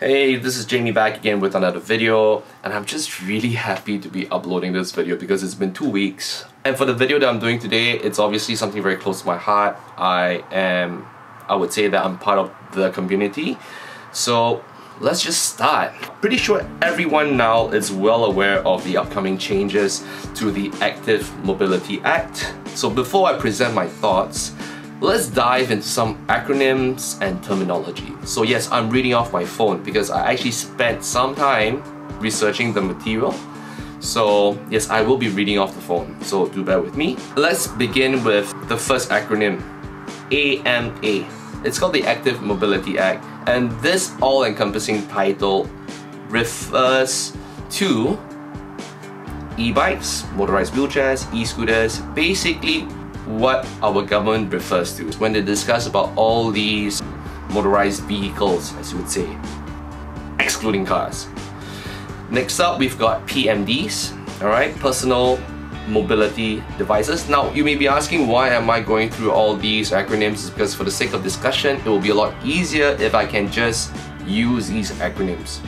Hey, this is Jamie back again with another video, and I'm just really happy to be uploading this video because it's been 2 weeks. And for the video that I'm doing today, it's obviously something very close to my heart. I would say that I'm part of the community. So let's just start. Pretty sure everyone now is well aware of the upcoming changes to the Active Mobility Act. So before I present my thoughts, let's dive into some acronyms and terminology. So yes, I'm reading off my phone because I actually spent some time researching the material. So yes, I will be reading off the phone, so do bear with me. Let's begin with the first acronym, AMA. It's called the Active Mobility Act, and this all-encompassing title refers to e-bikes, motorized wheelchairs, e-scooters, basically what our government refers to when they discuss about all these motorized vehicles, as you would say, excluding cars. Next up, we've got PMDs, alright, personal mobility devices. Now, you may be asking, why am I going through all these acronyms? It's because for the sake of discussion, it will be a lot easier if I can just use these acronyms.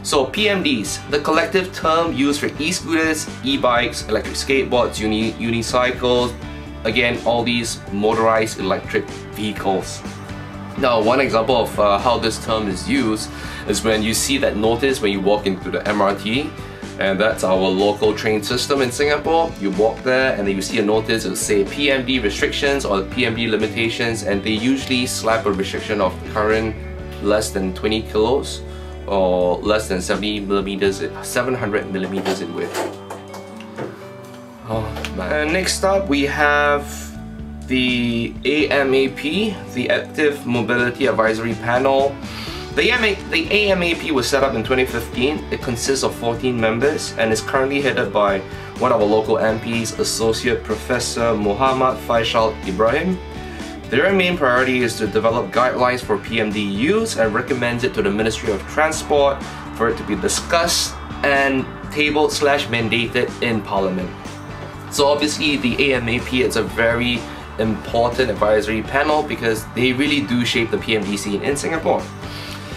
So PMDs, the collective term used for e-scooters, e-bikes, electric skateboards, unicycles, again, all these motorized electric vehicles. Now, one example of how this term is used is when you see that notice when you walk into the MRT, and that's our local train system in Singapore. You walk there and then you see a notice, it'll say PMD restrictions or PMD limitations, and they usually slap a restriction of current less than 20 kilos or less than 700 millimeters in width. And next up, we have the AMAP, the Active Mobility Advisory Panel. The AMAP was set up in 2015. It consists of 14 members and is currently headed by one of our local MPs, Associate Professor Muhammad Faisal Ibrahim. Their main priority is to develop guidelines for PMD use and recommends it to the Ministry of Transport for it to be discussed and tabled/mandated in Parliament. So obviously the AMAP is a very important advisory panel because they really do shape the PMD scene in Singapore.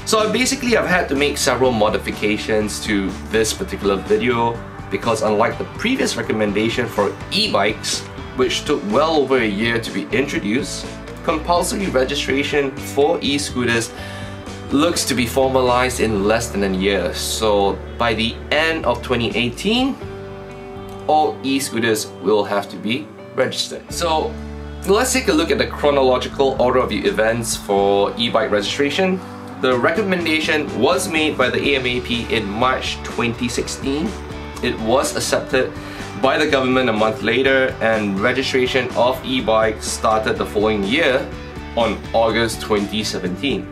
So I've had to make several modifications to this particular video because unlike the previous recommendation for e-bikes, which took well over a year to be introduced, compulsory registration for e-scooters looks to be formalized in less than a year. So by the end of 2018, all e-scooters will have to be registered. So let's take a look at the chronological order of the events for e-bike registration. The recommendation was made by the AMAP in March 2016. It was accepted by the government a month later, and registration of e-bikes started the following year on August 2017.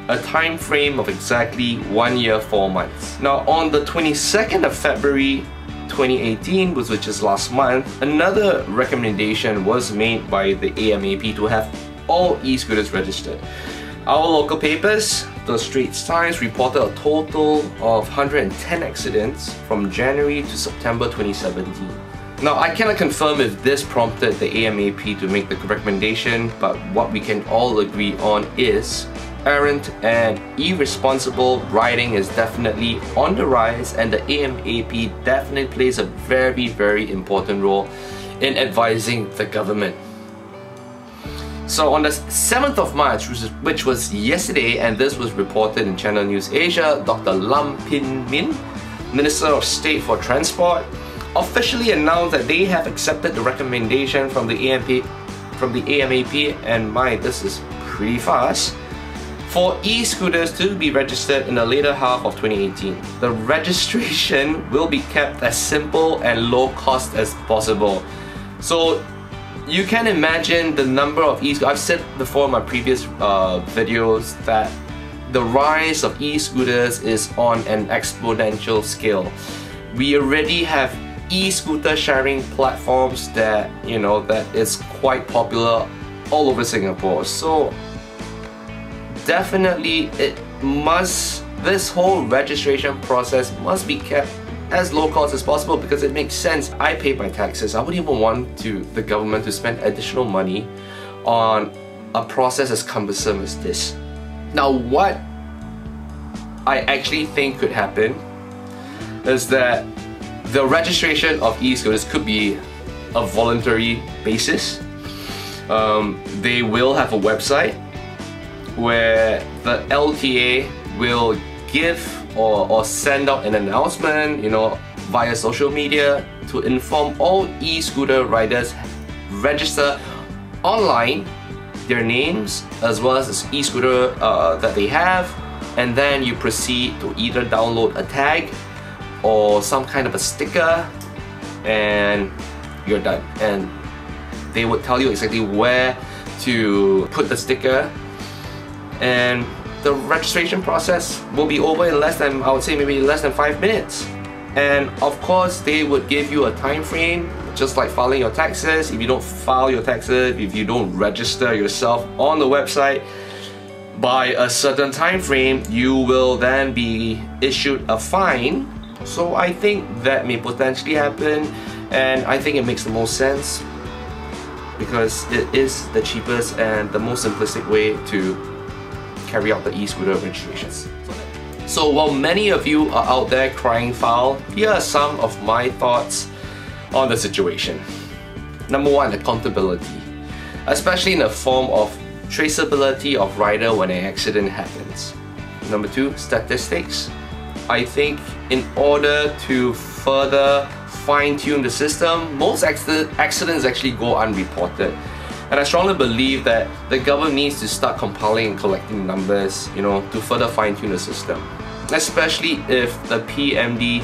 A time frame of exactly 1 year, 4 months. Now on the 22nd of February 2018, which is last month, another recommendation was made by the AMAP to have all e-scooters registered. Our local papers, the Straits Times, reported a total of 110 accidents from January to September 2017. Now, I cannot confirm if this prompted the AMAP to make the recommendation, but what we can all agree on is errant and irresponsible riding is definitely on the rise, and the AMAP definitely plays a very important role in advising the government. So on the 7th of March, which was yesterday, and this was reported in Channel News Asia, Dr. Lam Pin Min, Minister of State for Transport, officially announced that they have accepted the recommendation from the AMAP, and this is pretty fast, for e-scooters to be registered in the later half of 2018. The registration will be kept as simple and low cost as possible. So you can imagine the number of e-scooters. I've said before in my previous videos that the rise of e-scooters is on an exponential scale. We already have e-scooter sharing platforms that is quite popular all over Singapore. So definitely this whole registration process must be kept as low cost as possible because it makes sense. I pay my taxes. I wouldn't even want the government to spend additional money on a process as cumbersome as this. Now, what I actually think could happen is that the registration of e-scooters could be a voluntary basis. They will have a website where the LTA will give or send out an announcement, you know, via social media to inform all e-scooter riders register online their names as well as the e-scooter that they have, and then you proceed to either download a tag or some kind of a sticker and you're done. And they would tell you exactly where to put the sticker, and the registration process will be over in less than, I would say maybe less than 5 minutes. And of course they would give you a time frame, just like filing your taxes. If you don't file your taxes, if you don't register yourself on the website by a certain time frame, you will then be issued a fine. So I think that may potentially happen, and I think it makes the most sense because it is the cheapest and the most simplistic way to carry out the e-scooter registrations. So while many of you are out there crying foul, here are some of my thoughts on the situation. Number one, accountability, especially in the form of traceability of rider when an accident happens. Number two, statistics. I think in order to further fine-tune the system, most accidents actually go unreported. And I strongly believe that the government needs to start compiling and collecting numbers, you know, to further fine-tune the system. Especially if the PMDs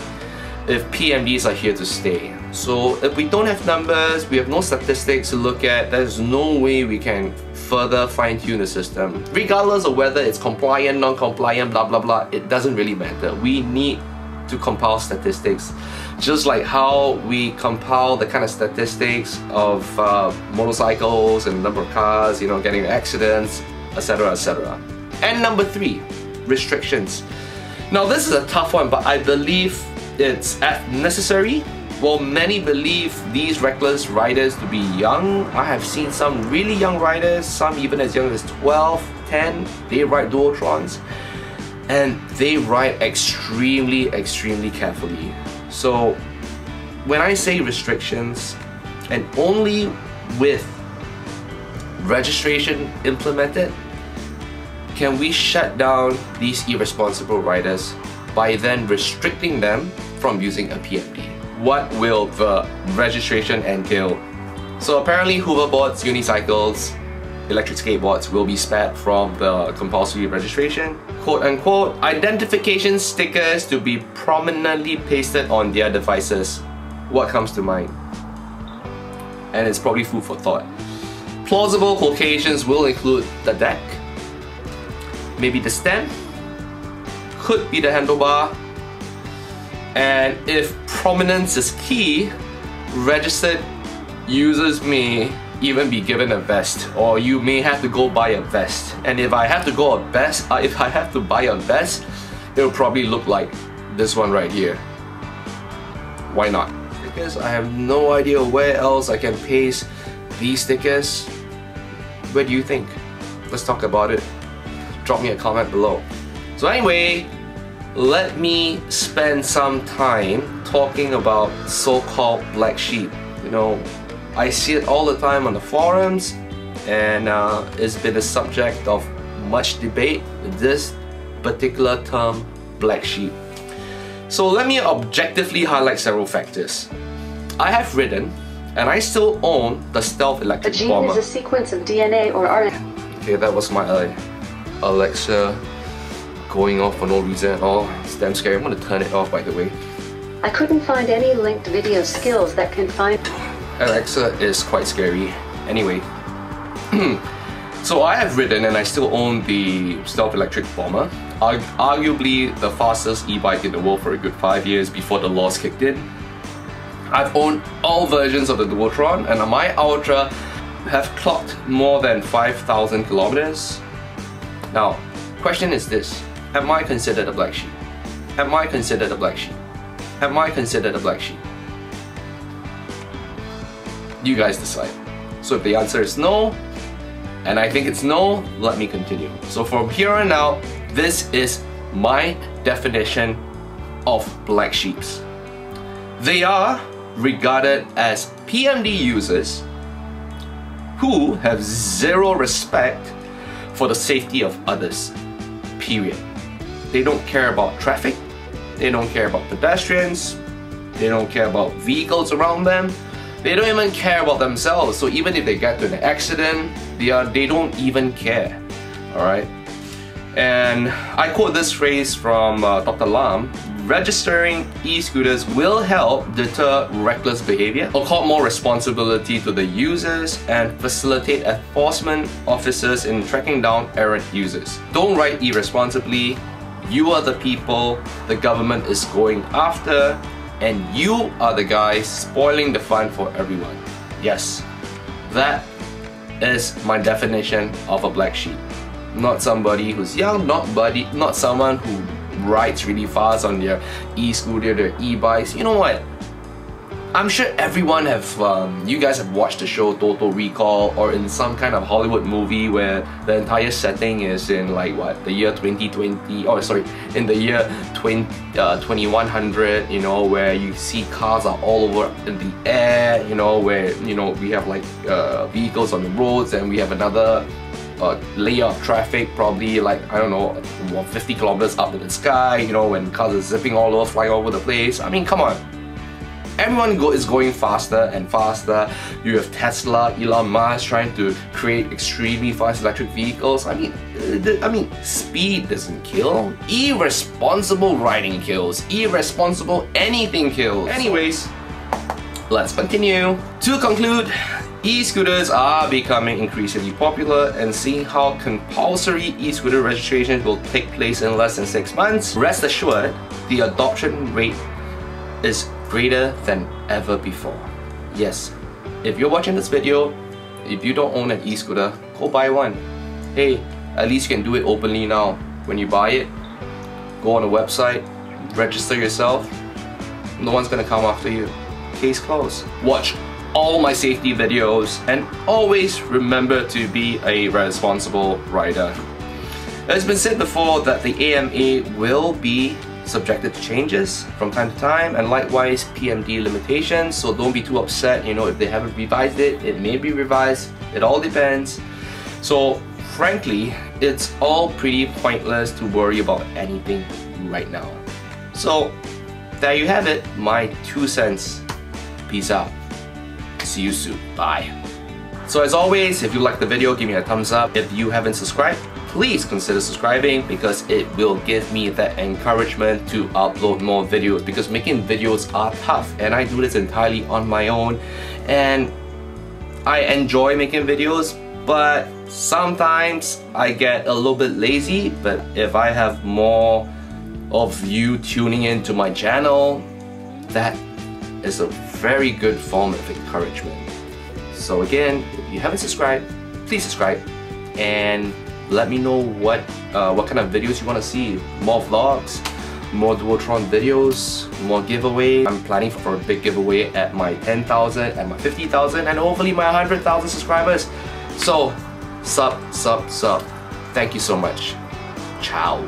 are here to stay. So if we don't have numbers, we have no statistics to look at, there's no way we can further fine-tune the system. Regardless of whether it's compliant, non-compliant, blah blah blah, it doesn't really matter. We need to compile statistics, just like how we compile the kind of statistics of motorcycles and number of cars, you know, getting accidents, etc, etc. And number three, restrictions. Now this is a tough one, but I believe it's necessary. While many believe these reckless riders to be young, I have seen some really young riders, some even as young as 12, 10, they ride duotrons, and they ride extremely carefully. So when I say restrictions, and only with registration implemented, can we shut down these irresponsible riders by then restricting them from using a PMD? What will the registration entail? So apparently hoverboards, unicycles, electric skateboards will be spared from the compulsory registration. Quote unquote, identification stickers to be prominently pasted on their devices. What comes to mind? And it's probably food for thought. Plausible locations will include the deck, maybe the stem, could be the handlebar, and if prominence is key, registered users may even be given a vest, or you may have to go buy a vest. And if I have to buy a vest, it'll probably look like this one right here. Why not? Because I have no idea where else I can paste these stickers. Where do you think? Let's talk about it. Drop me a comment below. So anyway, let me spend some time talking about so-called black sheep. You know, I see it all the time on the forums, and it's been a subject of much debate, this particular term, black sheep. So let me objectively highlight several factors. I have ridden, and I still own the stealth electric bomber. A gene is a sequence of DNA or RNA. Okay, that was my Alexa going off for no reason at all. It's damn scary. I'm gonna turn it off, by the way. I couldn't find any linked video skills that can find... Alexa is quite scary. Anyway, so I have ridden and I still own the stealth electric bomber, arguably the fastest e-bike in the world for a good 5 years before the laws kicked in. I've owned all versions of the Duotron, and my Ultra have clocked more than 5,000 kilometers. Now, question is this: am I considered a black sheep? Am I considered a black sheep? Am I considered a black sheep? You guys decide. So if the answer is no, and I think it's no, let me continue. So from here on out, this is my definition of black sheeps. They are regarded as PMD users who have zero respect for the safety of others, period. They don't care about traffic, they don't care about pedestrians, they don't care about vehicles around them, they don't even care about themselves. So even if they get to an accident, they don't even care, alright? And I quote this phrase from Dr. Lam: registering e-scooters will help deter reckless behavior, accord more responsibility to the users, and facilitate enforcement officers in tracking down errant users. Don't ride irresponsibly. You are the people the government is going after, and you are the guys spoiling the fun for everyone. Yes, that is my definition of a black sheep. Not somebody who's young, not someone who rides really fast on their e-scooter, their e-bikes. You know what? I'm sure everyone you guys have watched the show Total Recall, or in some kind of Hollywood movie where the entire setting is in like what, the year 2020, or sorry, in the year 2100, you know, where you see cars are all over in the air, you know, where, you know, we have like vehicles on the roads, and we have another layer of traffic, probably like, I don't know, 50 kilometers up in the sky, you know, when cars are zipping all over, flying all over the place. I mean, come on. Everyone is going faster and faster. You have Tesla, Elon Musk trying to create extremely fast electric vehicles. I mean, speed doesn't kill. Irresponsible riding kills. Irresponsible anything kills. Anyways, let's continue. To conclude, e-scooters are becoming increasingly popular, and seeing how compulsory e-scooter registration will take place in less than 6 months, rest assured the adoption rate is greater than ever before. Yes, if you're watching this video, if you don't own an e-scooter, go buy one. Hey, at least you can do it openly now. When you buy it, go on a website, register yourself, no one's gonna come after you. Case closed. Watch all my safety videos, and always remember to be a responsible rider. It's been said before that the AMA will be subjected to changes from time to time, and likewise PMD limitations, so don't be too upset, you know, if they haven't revised it. It may be revised, it all depends. So frankly, it's all pretty pointless to worry about anything right now. So there you have it, my 2 cents. Peace out. See you soon. Bye. So as always, if you like the video, give me a thumbs up. If you haven't subscribed, please consider subscribing, because it will give me that encouragement to upload more videos, because making videos are tough, and I do this entirely on my own, and I enjoy making videos, but sometimes I get a little bit lazy. But if I have more of you tuning into my channel, that is a very good form of encouragement. So again, if you haven't subscribed, please subscribe, and let me know what kind of videos you want to see. More vlogs, more Duotron videos, more giveaway. I'm planning for a big giveaway at my 10,000, at my 50,000, and hopefully my 100,000 subscribers. So sub. Thank you so much. Ciao.